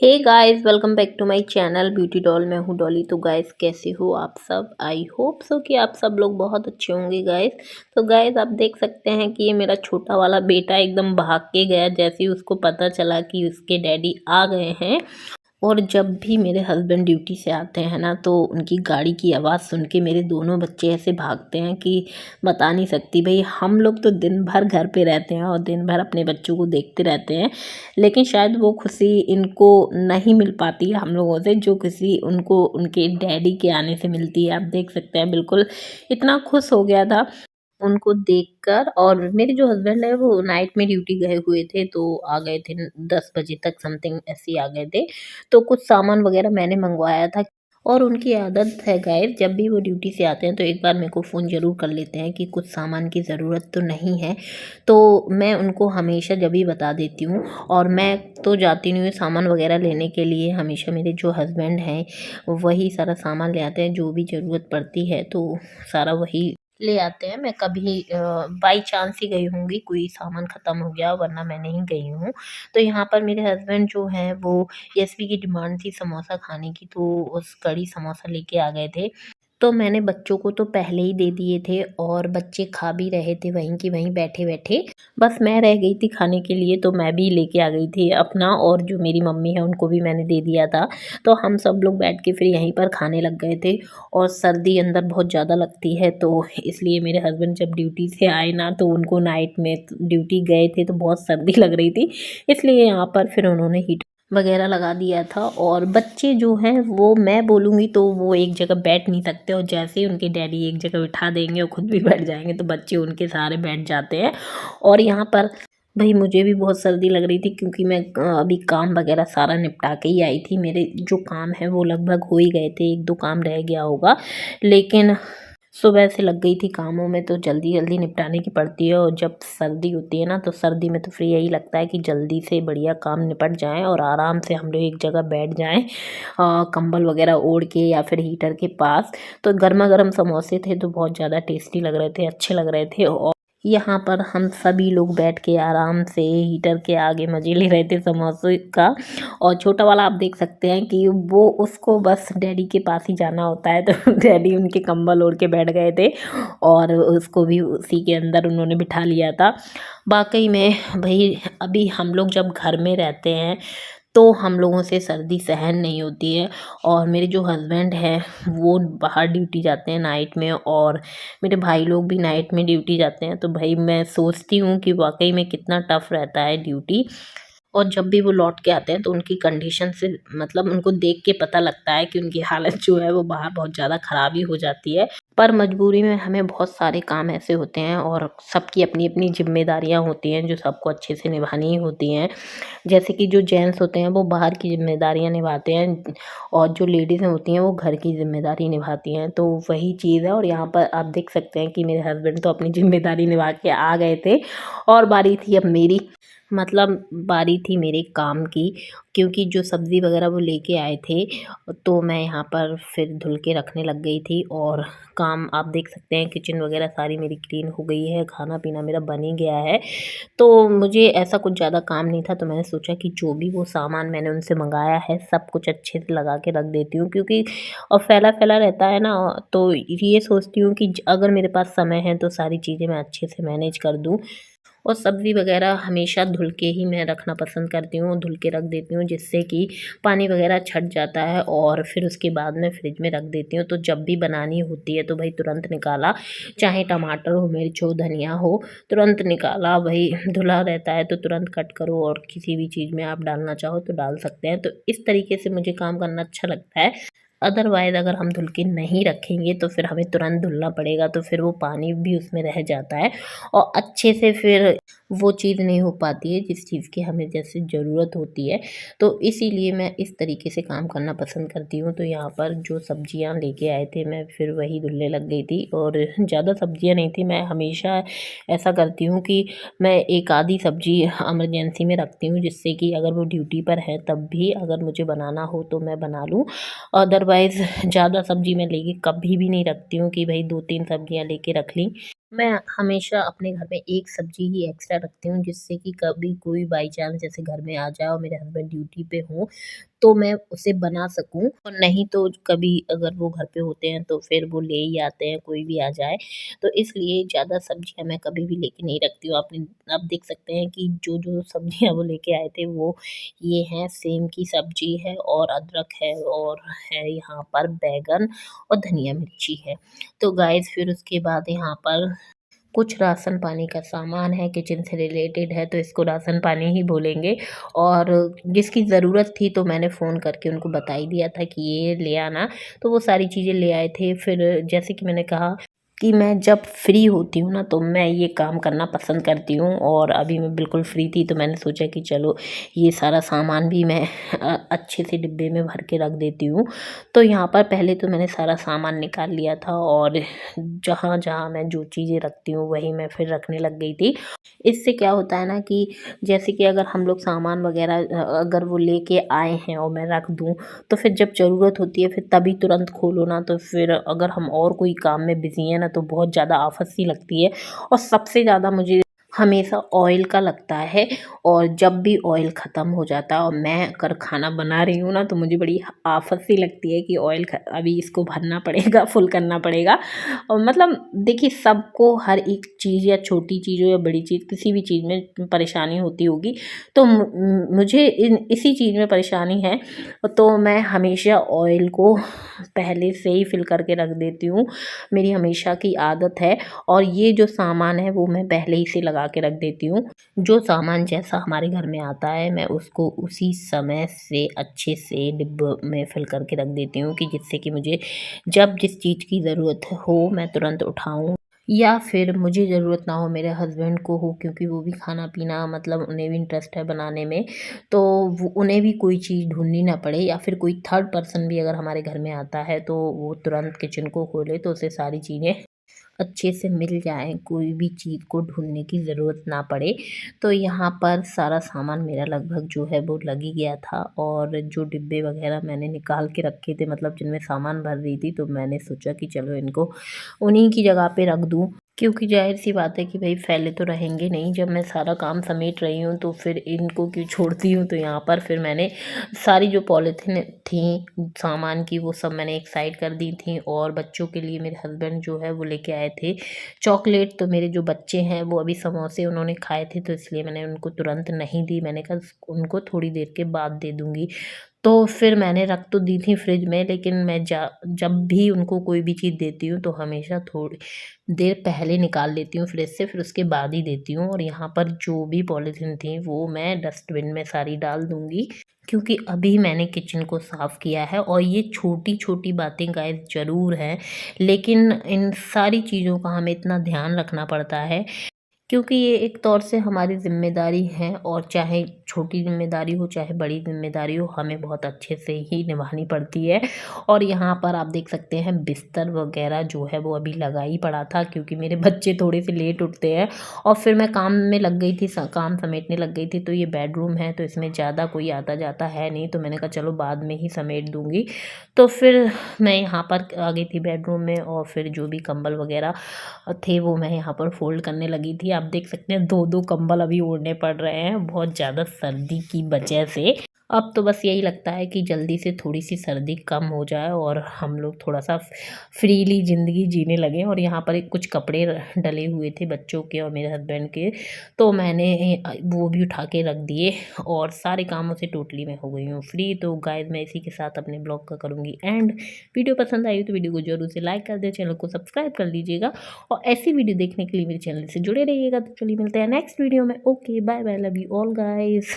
Hey guys, welcome back to my channel beauty doll. मैं हूँ डॉली। तो गाइस, कैसे हो आप सब? आई होप सो कि आप सब लोग बहुत अच्छे होंगे गाइस। तो गाइस, आप देख सकते हैं कि ये मेरा छोटा वाला बेटा एकदम भाग के गया जैसे ही उसको पता चला कि उसके डैडी आ गए हैं। और जब भी मेरे हस्बैंड ड्यूटी से आते हैं ना, तो उनकी गाड़ी की आवाज़ सुन के मेरे दोनों बच्चे ऐसे भागते हैं कि बता नहीं सकती। भाई, हम लोग तो दिन भर घर पे रहते हैं और दिन भर अपने बच्चों को देखते रहते हैं, लेकिन शायद वो खुशी इनको नहीं मिल पाती है हम लोगों से, जो खुशी उनको उनके डैडी के आने से मिलती है। आप देख सकते हैं, बिल्कुल इतना खुश हो गया था उनको देखकर। और मेरे जो हस्बैंड है वो नाइट में ड्यूटी गए हुए थे, तो आ गए थे 10 बजे तक समथिंग, ऐसे ही आ गए थे। तो कुछ सामान वगैरह मैंने मंगवाया था। और उनकी आदत है गाइस, जब भी वो ड्यूटी से आते हैं तो एक बार मेरे को फ़ोन ज़रूर कर लेते हैं कि कुछ सामान की ज़रूरत तो नहीं है। तो मैं उनको हमेशा जब भी बता देती हूँ। और मैं तो जाती नहीं हूँ सामान वगैरह लेने के लिए, हमेशा मेरे जो हस्बैंड हैं वही सारा सामान ले आते हैं, जो भी ज़रूरत पड़ती है तो सारा वही ले आते हैं। मैं कभी बाई चांस ही गई होंगी, कोई सामान ख़त्म हो गया, वरना मैं नहीं गई हूँ। तो यहाँ पर मेरे हस्बैंड जो हैं वो यशवी की डिमांड थी समोसा खाने की, तो उस कढ़ी समोसा लेके आ गए थे। तो मैंने बच्चों को तो पहले ही दे दिए थे और बच्चे खा भी रहे थे वहीं की वहीं बैठे-बैठे। बस मैं रह गई थी खाने के लिए, तो मैं भी लेके आ गई थी अपना, और जो मेरी मम्मी है उनको भी मैंने दे दिया था। तो हम सब लोग बैठ के फिर यहीं पर खाने लग गए थे। और सर्दी अंदर बहुत ज़्यादा लगती है, तो इसलिए मेरे हस्बैंड जब ड्यूटी से आए ना, तो उनको नाइट में ड्यूटी गए थे तो बहुत सर्दी लग रही थी, इसलिए यहाँ पर फिर उन्होंने हीटर वगैरह लगा दिया था। और बच्चे जो हैं वो, मैं बोलूँगी तो वो एक जगह बैठ नहीं सकते, और जैसे ही उनके डैडी एक जगह बिठा देंगे और खुद भी बैठ जाएंगे तो बच्चे उनके सहारे बैठ जाते हैं। और यहाँ पर भाई मुझे भी बहुत सर्दी लग रही थी, क्योंकि मैं अभी काम वगैरह सारा निपटा के ही आई थी। मेरे जो काम है वो लगभग हो ही गए थे, एक दो काम रह गया होगा, लेकिन सुबह से लग गई थी कामों में, तो जल्दी जल्दी निपटाने की पड़ती है। और जब सर्दी होती है ना, तो सर्दी में तो फिर यही लगता है कि जल्दी से बढ़िया काम निपट जाएं और आराम से हम लोग एक जगह बैठ जाएं, कंबल वगैरह ओढ़ के या फिर हीटर के पास। तो गर्मा गर्म समोसे थे तो बहुत ज़्यादा टेस्टी लग रहे थे, अच्छे लग रहे थे। और यहाँ पर हम सभी लोग बैठ के आराम से हीटर के आगे मज़े ले रहे थे समोसे का। और छोटा वाला आप देख सकते हैं कि वो, उसको बस डैडी के पास ही जाना होता है, तो डैडी उनके कंबल ओढ़ के बैठ गए थे और उसको भी उसी के अंदर उन्होंने बिठा लिया था। वाकई में भाई, अभी हम लोग जब घर में रहते हैं तो हम लोगों से सर्दी सहन नहीं होती है। और मेरे जो हस्बैंड हैं वो बाहर ड्यूटी जाते हैं नाइट में, और मेरे भाई लोग भी नाइट में ड्यूटी जाते हैं। तो भाई मैं सोचती हूँ कि वाकई में कितना टफ़ रहता है ड्यूटी। और जब भी वो लौट के आते हैं तो उनकी कंडीशन से, मतलब उनको देख के पता लगता है कि उनकी हालत जो है वो बाहर बहुत ज़्यादा ख़राब ही हो जाती है। पर मजबूरी में हमें बहुत सारे काम ऐसे होते हैं, और सबकी अपनी अपनी जिम्मेदारियां होती हैं जो सबको अच्छे से निभानी ही होती हैं। जैसे कि जो जेंट्स होते हैं वो बाहर की जिम्मेदारियां निभाते हैं, और जो लेडीज़ होती हैं वो घर की जिम्मेदारी निभाती हैं। तो वही चीज़ है। और यहाँ पर आप देख सकते हैं कि मेरे हस्बैंड तो अपनी जिम्मेदारी निभा के आ गए थे, और बारी थी अब मेरी, मतलब बारी थी मेरे काम की, क्योंकि जो सब्ज़ी वगैरह वो लेके आए थे, तो मैं यहाँ पर फिर धुल के रखने लग गई थी। और काम आप देख सकते हैं, किचन वगैरह सारी मेरी क्लीन हो गई है, खाना पीना मेरा बन ही गया है। तो मुझे ऐसा कुछ ज़्यादा काम नहीं था, तो मैंने सोचा कि जो भी वो सामान मैंने उनसे मंगाया है सब कुछ अच्छे से लगा के रख देती हूँ, क्योंकि और फैला फैला रहता है ना, तो ये सोचती हूँ कि अगर मेरे पास समय है तो सारी चीज़ें मैं अच्छे से मैनेज कर दूँ। और सब्ज़ी वगैरह हमेशा धुल के ही मैं रखना पसंद करती हूँ, धुल के रख देती हूँ, जिससे कि पानी वगैरह छट जाता है, और फिर उसके बाद में फ्रिज में रख देती हूँ। तो जब भी बनानी होती है तो भाई तुरंत निकाला, चाहे टमाटर हो, मिर्च हो, धनिया हो, तुरंत निकाला। वही धुला रहता है तो तुरंत कट करो, और किसी भी चीज़ में आप डालना चाहो तो डाल सकते हैं। तो इस तरीके से मुझे काम करना अच्छा लगता है। अदरवाइज़ अगर हम धुल के नहीं रखेंगे तो फिर हमें तुरंत धुलना पड़ेगा, तो फिर वो पानी भी उसमें रह जाता है, और अच्छे से फिर वो चीज़ नहीं हो पाती है जिस चीज़ की हमें जैसे ज़रूरत होती है। तो इसीलिए मैं इस तरीके से काम करना पसंद करती हूँ। तो यहाँ पर जो सब्जियाँ लेके आए थे मैं फिर वही धुलने लग गई थी, और ज़्यादा सब्जियाँ नहीं थी। मैं हमेशा ऐसा करती हूँ कि मैं एक आधी सब्जी इमरजेंसी में रखती हूँ, जिससे कि अगर वो ड्यूटी पर है तब भी अगर मुझे बनाना हो तो मैं बना लूँ। अदरवाइज़ ज़्यादा सब्जी मैं लेके कभी भी नहीं रखती हूँ कि भाई 2-3 सब्जियाँ लेके रख ली। मैं हमेशा अपने घर में एक सब्ज़ी ही एक्स्ट्रा रखती हूँ, जिससे कि कभी कोई बाई चांस जैसे घर में आ जाए और मेरे हस्बैंड ड्यूटी पे हों, तो मैं उसे बना सकूँ, और नहीं तो कभी अगर वो घर पे होते हैं तो फिर वो ले ही आते हैं, कोई भी आ जाए। तो इसलिए ज़्यादा सब्ज़ियाँ मैं कभी भी लेके नहीं रखती हूँ। आपने आप देख सकते हैं कि जो सब्ज़ियाँ वो लेके आए थे वो ये हैं, सेम की सब्ज़ी है और अदरक है और है यहाँ पर बैंगन और धनिया मिर्ची है। तो गाइस फिर उसके बाद यहाँ पर कुछ राशन पानी का सामान है, किचन से रिलेटेड है, तो इसको राशन पानी ही बोलेंगे। और जिसकी ज़रूरत थी तो मैंने फ़ोन करके उनको बता ही दिया था कि ये ले आना, तो वो सारी चीज़ें ले आए थे। फिर जैसे कि मैंने कहा कि मैं जब फ्री होती हूँ ना, तो मैं ये काम करना पसंद करती हूँ, और अभी मैं बिल्कुल फ्री थी तो मैंने सोचा कि चलो ये सारा सामान भी मैं अच्छे से डिब्बे में भर के रख देती हूँ। तो यहाँ पर पहले तो मैंने सारा सामान निकाल लिया था, और जहाँ-जहाँ मैं जो चीज़ें रखती हूँ वहीं मैं फिर रखने लग गई थी। इससे क्या होता है ना कि जैसे कि अगर हम लोग सामान वग़ैरह अगर वो लेके आए हैं और मैं रख दूँ, तो फिर जब ज़रूरत होती है फिर तभी तुरंत खोलो ना, तो फिर अगर हम और कोई काम में बिज़ी हैं ना, तो बहुत ज़्यादा आफ़त सी लगती है। और सबसे ज़्यादा मुझे हमेशा ऑयल का लगता है, और जब भी ऑयल ख़त्म हो जाता है और मैं अगर खाना बना रही हूँ ना, तो मुझे बड़ी आफ़त सी लगती है कि ऑयल अभी इसको भरना पड़ेगा, फुल करना पड़ेगा। और मतलब देखिए, सबको हर एक चीज़ या छोटी चीज़ हो या बड़ी चीज़, किसी भी चीज़ में परेशानी होती होगी। तो मुझे इसी चीज़ में परेशानी है, तो मैं हमेशा ऑयल को पहले से ही फिल करके रख देती हूँ। मेरी हमेशा की आदत है, और ये जो सामान है वो मैं पहले ही से लगा के रख देती हूँ। जो सामान जैसा हमारे घर में आता है, मैं उसको उसी समय से अच्छे से डिब्बों में फिल करके रख देती हूँ, कि जिससे कि मुझे जब जिस चीज़ की ज़रूरत हो मैं तुरंत उठाऊँ, या फिर मुझे ज़रूरत ना हो, मेरे हस्बैंड को हो, क्योंकि वो भी खाना-पीना मतलब उन्हें भी इंटरेस्ट है बनाने में। तो वो उन्हें भी कोई चीज़ ढूँढनी ना पड़े, या फिर कोई थर्ड पर्सन भी अगर हमारे घर में आता है तो वो तुरंत किचन को खोले तो उसे सारी चीज़ें अच्छे से मिल जाएँ, कोई भी चीज़ को ढूँढने की ज़रूरत ना पड़े। तो यहाँ पर सारा सामान मेरा लगभग जो है वो लग ही गया था, और जो डिब्बे वग़ैरह मैंने निकाल के रखे थे, मतलब जिनमें सामान भर रही थी, तो मैंने सोचा कि चलो इनको उन्हीं की जगह पे रख दूँ। क्योंकि ज़ाहिर-सी बात है कि भई फैले तो रहेंगे नहीं, जब मैं सारा काम समेट रही हूँ तो फिर इनको क्यों छोड़ती हूँ। तो यहाँ पर फिर मैंने सारी जो पॉलीथीन थी सामान की, वो सब मैंने एक साइड कर दी थी, और बच्चों के लिए मेरे हस्बैंड जो है वो लेके आए थे चॉकलेट। तो मेरे जो बच्चे हैं वो अभी समोसे उन्होंने खाए थे, तो इसलिए मैंने उनको तुरंत नहीं दी, मैंने कहा उनको थोड़ी देर के बाद दे दूँगी। तो फिर मैंने रख तो दी थी फ्रिज में, लेकिन मैं जब भी उनको कोई भी चीज़ देती हूँ तो हमेशा थोड़ी देर पहले निकाल लेती हूँ फ्रिज से, फिर उसके बाद ही देती हूँ। और यहाँ पर जो भी पॉलीथीन थी वो मैं डस्टबिन में सारी डाल दूँगी, क्योंकि अभी मैंने किचन को साफ़ किया है। और ये छोटी-छोटी बातें गाइस ज़रूर हैं, लेकिन इन सारी चीज़ों का हमें इतना ध्यान रखना पड़ता है, क्योंकि ये एक तौर से हमारी ज़िम्मेदारी है, और चाहे छोटी ज़िम्मेदारी हो, चाहे बड़ी ज़िम्मेदारी हो, हमें बहुत अच्छे से ही निभानी पड़ती है। और यहाँ पर आप देख सकते हैं बिस्तर वग़ैरह जो है वो अभी लगा ही पड़ा था, क्योंकि मेरे बच्चे थोड़े से लेट उठते हैं, और फिर मैं काम में लग गई थी, काम समेटने लग गई थी। तो ये बेडरूम है, तो इसमें ज़्यादा कोई आता-जाता है नहीं, तो मैंने कहा चलो बाद में ही समेट दूँगी। तो फिर मैं यहाँ पर आ गई थी बेडरूम में, और फिर जो भी कंबल वग़ैरह थे वो मैं यहाँ पर फ़ोल्ड करने लगी थी। आप देख सकते हैं 2-2 कंबल अभी ओढ़ने पड़ रहे हैं, बहुत ज़्यादा सर्दी की वजह से। अब तो बस यही लगता है कि जल्दी से थोड़ी-सी सर्दी कम हो जाए और हम लोग थोड़ा-सा फ्रीली ज़िंदगी जीने लगें। और यहाँ पर एक कुछ कपड़े डले हुए थे बच्चों के और मेरे हस्बैंड के, तो मैंने वो भी उठा के रख दिए, और सारे कामों से टोटली मैं हो गई हूँ फ्री। तो गाइज़ मैं इसी के साथ अपने ब्लॉग का करूँगी एंड। वीडियो पसंद आई हो तो वीडियो को ज़रूर से लाइक कर दें, चैनल को सब्सक्राइब कर लीजिएगा, और ऐसी वीडियो देखने के लिए मेरे चैनल से जुड़े रहिएगा। तो चलिए मिलते हैं नेक्स्ट वीडियो में। Okay bye bye, love you all guys.